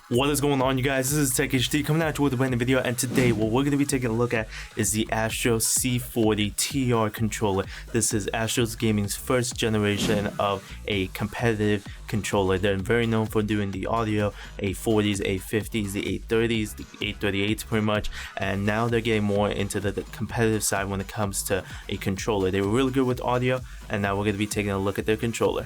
What is going on, you guys? This is Tech HD coming at you with a brand new video, and today what we're going to be taking a look at is the Astro C40 TR controller. This is Astro's Gaming's first generation of a competitive controller. They're very known for doing the audio, A40s, A50s, the A30s, the A38s pretty much, and now they're getting more into the competitive side when it comes to a controller. They were really good with audio, and now we're going to be taking a look at their controller.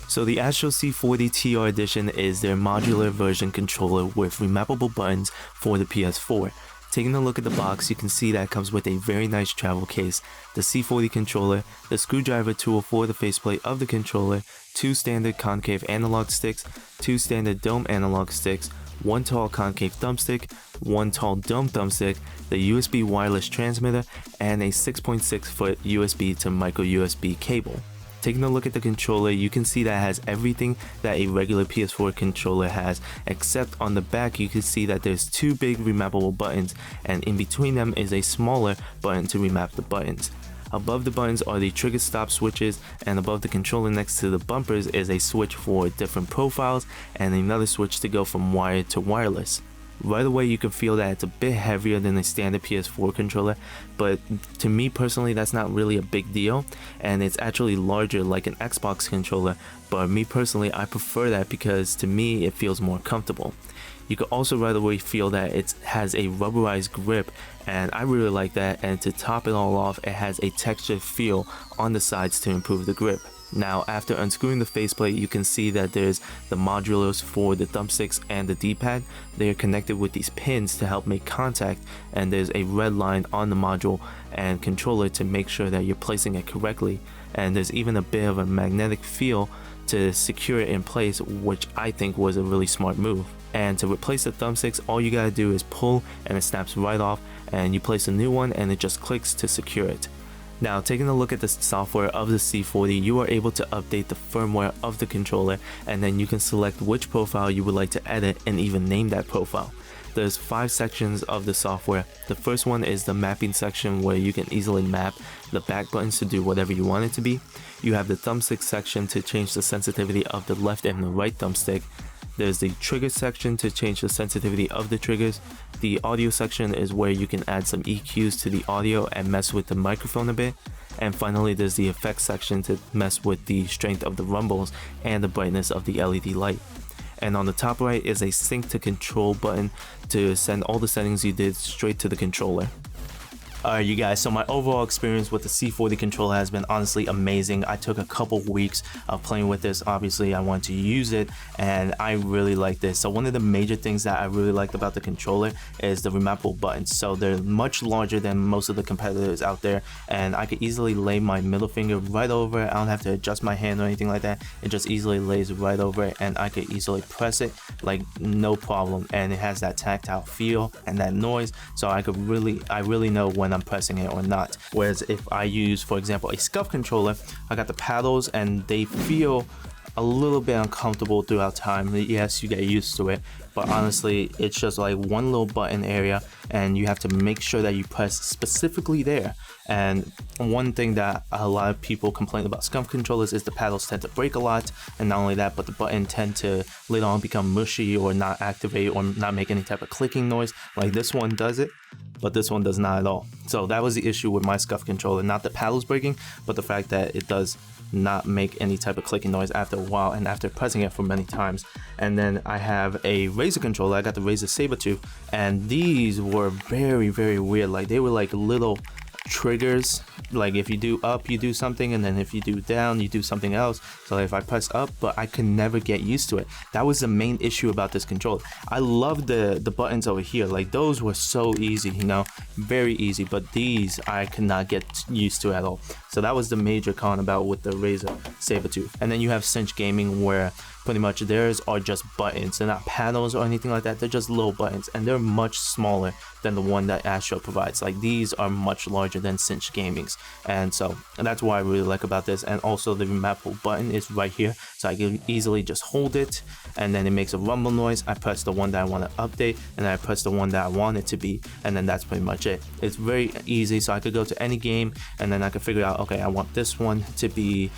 So the Astro C40 TR Edition is their modular version controller with remappable buttons for the PS4. Taking a look at the box, you can see that it comes with a very nice travel case, the C40 controller, the screwdriver tool for the faceplate of the controller, 2 standard concave analog sticks, 2 standard dome analog sticks, 1 tall concave thumbstick, 1 tall dome thumbstick, the USB wireless transmitter, and a 6.6 foot USB to micro USB cable. Taking a look at the controller, you can see that it has everything that a regular PS4 controller has, except on the back you can see that there's 2 big remappable buttons, and in between them is a smaller button to remap the buttons. Above the buttons are the trigger stop switches, and above the controller next to the bumpers is a switch for different profiles and another switch to go from wired to wireless. Right away you can feel that it's a bit heavier than a standard PS4 controller, but to me personally that's not really a big deal, and it's actually larger like an Xbox controller, but me personally I prefer that because to me it feels more comfortable. You can also right away feel that it has a rubberized grip, and I really like that, and to top it all off it has a textured feel on the sides to improve the grip. Now after unscrewing the faceplate, you can see that there's the modulars for the thumbsticks and the D-pad. They are connected with these pins to help make contact, and there's a red line on the module and controller to make sure that you're placing it correctly, and there's even a bit of a magnetic feel to secure it in place, which I think was a really smart move. And to replace the thumbsticks, all you gotta do is pull and it snaps right off, and you place a new one and it just clicks to secure it. Now taking a look at the software of the C40, you are able to update the firmware of the controller, and then you can select which profile you would like to edit and even name that profile. There's 5 sections of the software. The first one is the mapping section, where you can easily map the back buttons to do whatever you want it to be. You have the thumbstick section to change the sensitivity of the left and the right thumbstick. There's the trigger section to change the sensitivity of the triggers. The audio section is where you can add some EQs to the audio and mess with the microphone a bit. And finally there's the effects section to mess with the strength of the rumbles and the brightness of the LED light. And on the top right is a sync to control button to send all the settings you did straight to the controller. Alright you guys, so my overall experience with the C40 controller has been honestly amazing. I took a couple weeks of playing with this. Obviously I wanted to use it and I really like this. So one of the major things that I really liked about the controller is the remappable buttons. So they're much larger than most of the competitors out there, and I could easily lay my middle finger right over it. I don't have to adjust my hand or anything like that. It just easily lays right over it, and I could easily press it like no problem, and it has that tactile feel and that noise, so I really know when I'm pressing it or not. Whereas if I use, for example, a scuff controller, I got the paddles and they feel a little bit uncomfortable throughout time. Yes, you get used to it, but honestly it's just like one little button area and you have to make sure that you press specifically there. And one thing that a lot of people complain about scuff controllers is the paddles tend to break a lot, and not only that, but the button tend to later on become mushy or not activate or not make any type of clicking noise. Like this one does it, but this one does not at all. So that was the issue with my scuff controller, not the paddles breaking, but the fact that it does not make any type of clicking noise after a while and after pressing it for many times. And then I have a Razer controller. I got the Razer Sabertooth, and these were very weird. Like they were like little triggers, like if you do up you do something, and then if you do down you do something else. So if I press up, but I could never get used to it. That was the main issue about this controller. I love the buttons over here, like those were so easy, you know, very easy, but these I could not get used to at all. So that was the major con about with the Razer Sabertooth. And then you have Cinch Gaming, where pretty much theirs are just buttons. They're not panels or anything like that. They're just little buttons, and they're much smaller than the one that Astro provides. Like these are much larger larger than Cinch Gaming's. And so that's what I really like about this. And also the remappable button is right here, so I can easily just hold it, and then it makes a rumble noise. I press the one that I want to update, and then I press the one that I want it to be, and then that's pretty much it. It's very easy, so I could go to any game, and then I can figure out, okay, I want this one to be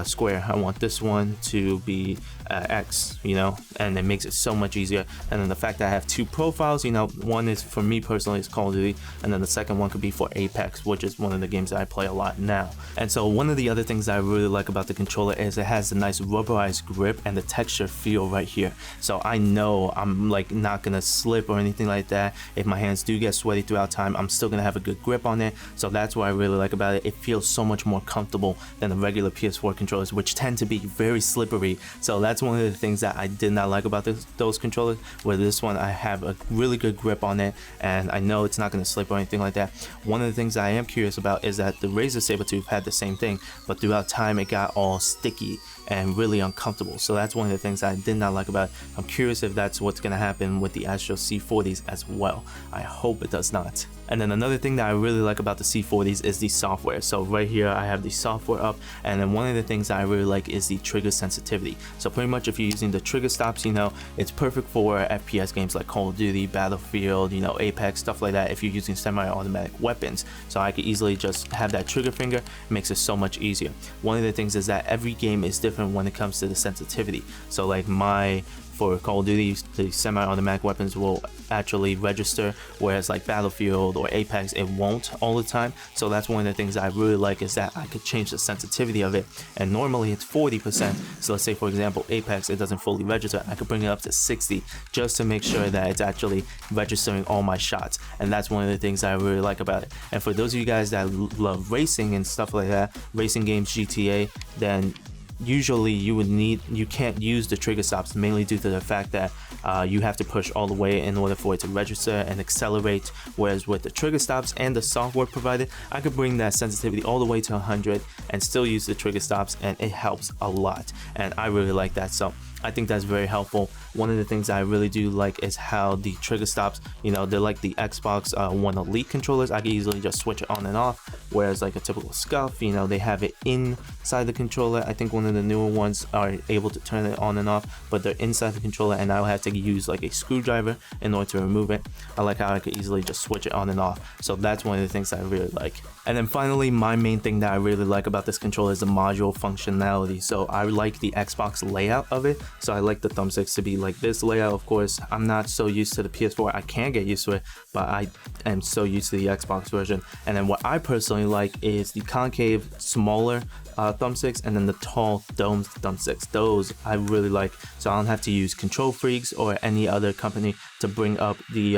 square, I want this one to be X, you know, and it makes it so much easier. And then the fact that I have two profiles, you know, one is for me personally, is Call of Duty, and then the second one could be for Apex, which is one of the games that I play a lot now. And so one of the other things that I really like about the controller is it has a nice rubberized grip and the texture feel right here, so I know I'm like not gonna slip or anything like that. If my hands do get sweaty throughout time, I'm still gonna have a good grip on it. So that's what I really like about it. It feels so much more comfortable than the regular PS4 controllers, which tend to be very slippery. So that's one of the things that I did not like about those controllers, where this one I have a really good grip on it, and I know it's not gonna slip or anything like that. One of the things I am curious about is that the Razer Sabertooth had the same thing, but throughout time it got all sticky and really uncomfortable. So that's one of the things I did not like about it. I'm curious if that's what's going to happen with the Astro C40s as well. I hope it does not. And then another thing that I really like about the C40s is the software. So right here I have the software up, and then one of the things that I really like is the trigger sensitivity. So pretty much if you're using the trigger stops, you know, it's perfect for FPS games like Call of Duty, Battlefield, you know, Apex, stuff like that, if you're using semi-automatic weapons. So I could easily just have that trigger finger. It makes it so much easier. One of the things is that every game is different when it comes to the sensitivity. So like for Call of Duty, the semi-automatic weapons will actually register, whereas like Battlefield or Apex, it won't all the time. So that's one of the things I really like, is that I could change the sensitivity of it, and normally it's 40%. So let's say for example Apex, it doesn't fully register, I could bring it up to 60 just to make sure that it's actually registering all my shots. And that's one of the things I really like about it. And for those of you guys that love racing and stuff like that, racing games, GTA, then usually you can't use the trigger stops, mainly due to the fact that you have to push all the way in order for it to register and accelerate. Whereas with the trigger stops and the software provided, I could bring that sensitivity all the way to 100 and still use the trigger stops, and it helps a lot, and I really like that. So I think that's very helpful. One of the things I really do like is how the trigger stops, you know, they're like the Xbox One Elite controllers. I can easily just switch it on and off, whereas like a typical SCUF, you know, they have it inside the controller. I think one of the newer ones are able to turn it on and off, but they're inside the controller, and I'll have to use like a screwdriver in order to remove it. I like how I could easily just switch it on and off. So that's one of the things I really like. And then finally, my main thing that I really like about this controller is the module functionality. So I like the Xbox layout of it. So I like the thumbsticks to be like this layout. Of course, I'm not so used to the PS4. I can get used to it, but I am so used to the Xbox version. And then what I personally like is the concave, smaller thumbsticks, and then the tall domed thumbsticks. Those I really like, so I don't have to use Control Freaks or any other company to bring up the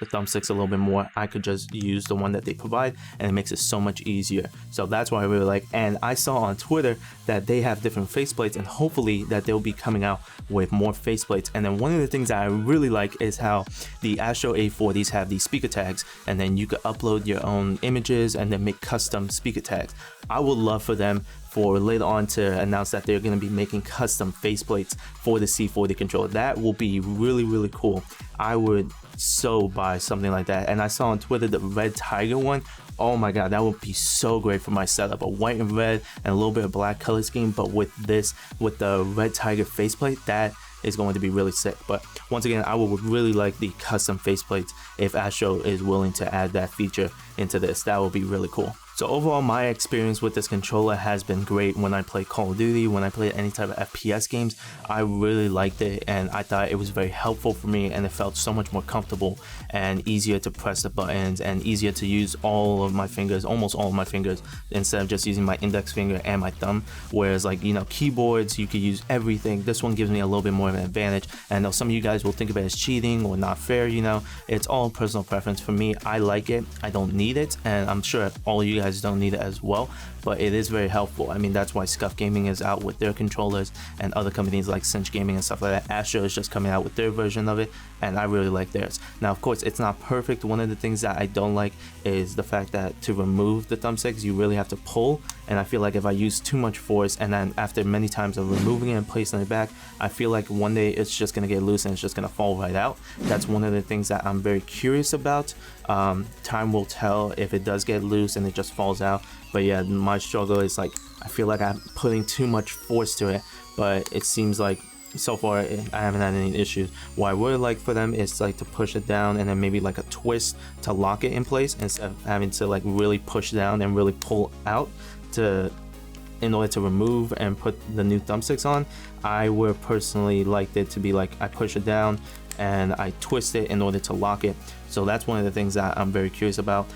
thumbsticks a little bit more. I could just use the one that they provide, and it makes it so much easier. So that's what I really like. And I saw on Twitter that they have different faceplates, and hopefully that they'll be coming out with more faceplates. And then one of the things that I really like is how the Astro A40s have these speaker tags, and then you could upload your own images and then make custom speaker tags. I would love for them for later on to announce that they're going to be making custom faceplates for the C40 controller. That will be really, really cool. I would so buy something like that. And I saw on Twitter the red tiger one. Oh my god, that would be so great for my setup. A white and red and a little bit of black color scheme, but with the red tiger faceplate, that is going to be really sick. But once again, I would really like the custom faceplates if Astro is willing to add that feature into this. That would be really cool. So overall, my experience with this controller has been great. When I play Call of Duty, when I play any type of FPS games, I really liked it, and I thought it was very helpful for me, and it felt so much more comfortable and easier to press the buttons and easier to use all of my fingers, almost all of my fingers, instead of just using my index finger and my thumb. Whereas like, you know, keyboards, you could use everything. This one gives me a little bit more of an advantage. And I know some of you guys will think of it as cheating or not fair, you know. It's all personal preference. For me, I like it. I don't need it, and I'm sure all of you guys don't need it as well. but it is very helpful. I mean, that's why Scuff Gaming is out with their controllers, and other companies like Cinch Gaming and stuff like that. Astro is just coming out with their version of it, and I really like theirs. Now, of course, it's not perfect. One of the things that I don't like is the fact that to remove the thumbsticks, you really have to pull, and I feel like if I use too much force, and then after many times of removing it and placing it back, I feel like one day it's just gonna get loose and it's just gonna fall right out. That's one of the things that I'm very curious about. Time will tell if it does get loose and it just falls out. But yeah, my struggle is like, I feel like I'm putting too much force to it, but it seems like so far I haven't had any issues. What I would like for them is like to push it down and then maybe like a twist to lock it in place instead of having to like really push down and really pull out in order to remove and put the new thumbsticks on. I would personally like it to be like I push it down and I twist it in order to lock it. So that's one of the things that I'm very curious about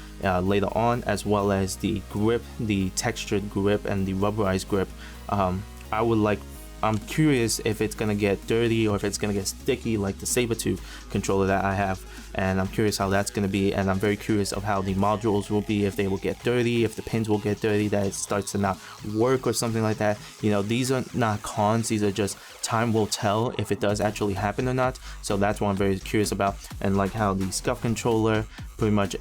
later on, as well as the grip, the textured grip and the rubberized grip. I'm curious if it's gonna get dirty or if it's gonna get sticky like the Sabertooth controller that I have, and I'm curious how that's gonna be. And I'm very curious of how the modules will be, if they will get dirty, if the pins will get dirty, that it starts to not work or something like that. You know, these are not cons, these are just time will tell if it does actually happen or not. So that's what I'm very curious about. And like how the Scuff controller, pretty much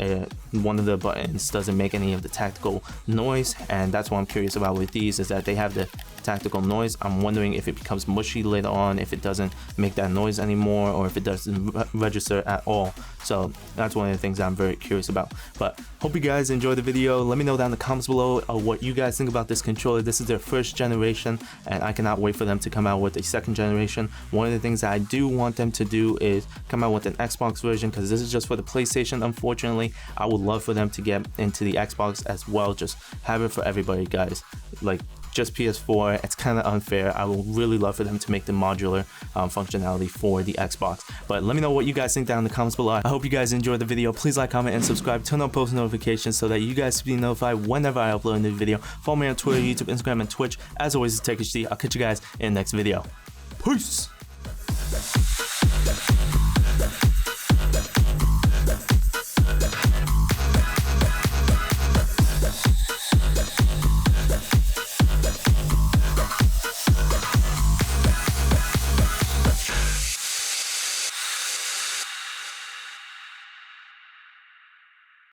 one of the buttons doesn't make any of the tactical noise, and that's what I'm curious about with these, is that they have the tactical noise. I'm wondering if it becomes mushy later on, if it doesn't make that noise anymore, or if it doesn't register at all. So that's one of the things that I'm very curious about. But hope you guys enjoyed the video. Let me know down in the comments below what you guys think about this controller. This is their first generation, and I cannot wait for them to come out with a second generation. One of the things that I do want them to do is come out with an Xbox version, because this is just for the PlayStation. Unfortunately, I would love for them to get into the Xbox as well. Just have it for everybody, guys. Like, just PS4, it's kind of unfair. I would really love for them to make the modular functionality for the Xbox. But let me know what you guys think down in the comments below. I hope you guys enjoyed the video. Please like, comment, and subscribe. Turn on post notifications so that you guys can be notified whenever I upload a new video. Follow me on Twitter, YouTube, Instagram, and Twitch. As always, it's TechHD. I'll catch you guys in the next video. Peace!